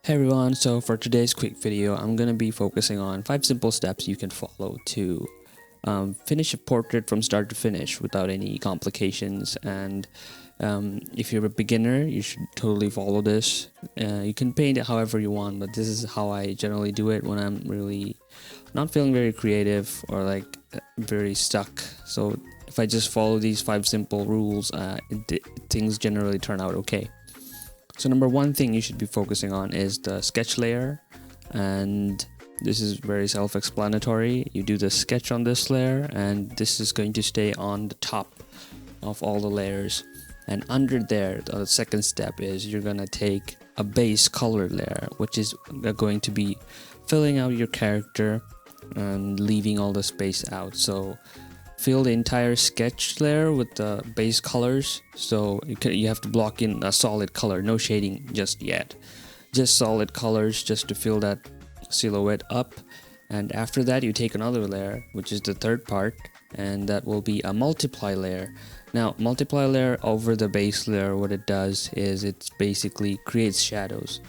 Hey everyone, so for today's quick video, I'm going to be focusing on 5 simple steps you can follow to finish a portrait from start to finish without any complications. And if you're a beginner, you should totally follow this. You can paint it however you want, but this is how I generally do it when I'm really not feeling very creative or like very stuck. So if I just follow these 5 simple rules, things generally turn out okay. So number one thing you should be focusing on is the sketch layer, and this is very self-explanatory. You do the sketch on this layer, and this is going to stay on the top of all the layers. And under there, the second step is you're gonna take a base color layer, which is going to be filling out your character and leaving all the space out. So fill the entire sketch layer with the base colors, so you have to block in a solid color, no shading just yet, just solid colors just to fill that silhouette up. And after that you take another layer, which is the third part, and that will be a multiply layer. Now multiply layer over the base layer, what it does is it basically creates shadows.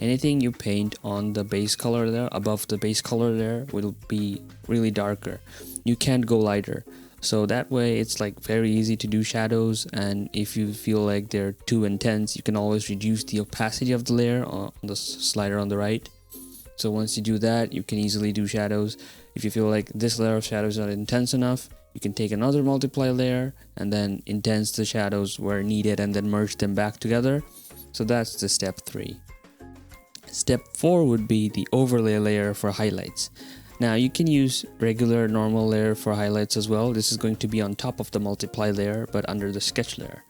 Anything you paint on the base color layer, above the base color layer, will be really darker. You can't go lighter. So that way it's like very easy to do shadows, and if you feel like they're too intense, you can always reduce the opacity of the layer on the slider on the right. So once you do that, you can easily do shadows. If you feel like this layer of shadows are intense enough, you can take another multiply layer and then intense the shadows where needed and then merge them back together. So that's the step 3. Step 4 would be the overlay layer for highlights. Now you can use regular normal layer for highlights as well. This is going to be on top of the multiply layer but under the sketch layer.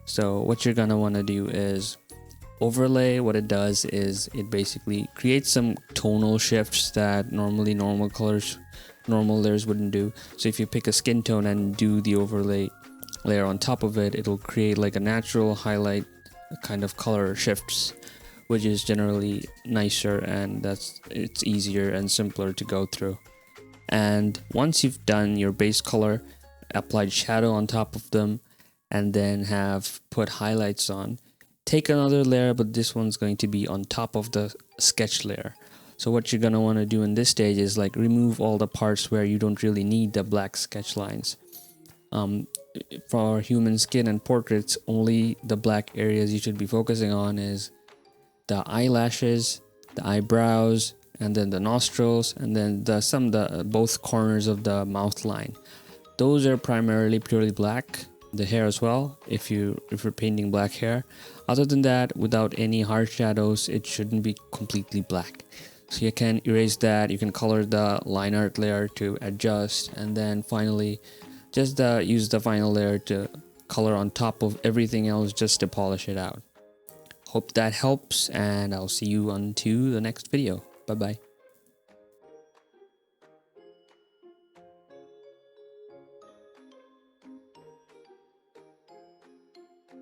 So what you're gonna want to do is overlay. What it does is it basically creates some tonal shifts that normally normal layers wouldn't do. So if you pick a skin tone and do the overlay layer on top of it, it'll create like a natural highlight kind of color shifts, which is generally nicer, and it's easier and simpler to go through. And once you've done your base color, applied shadow on top of them, and then have put highlights on, take another layer, but this one's going to be on top of the sketch layer. So what you're gonna want to do in this stage is like remove all the parts where you don't really need the black sketch lines. For human skin and portraits, only the black areas you should be focusing on is the eyelashes, the eyebrows, and then the nostrils, and then both corners of the mouth line. Those are primarily purely black. The hair as well, if you're painting black hair. Other than that, without any harsh shadows, it shouldn't be completely black. So you can erase that. You can color the line art layer to adjust, and then finally just use the final layer to color on top of everything else just to polish it out. Hope that helps, and I'll see you on to the next video. Bye bye.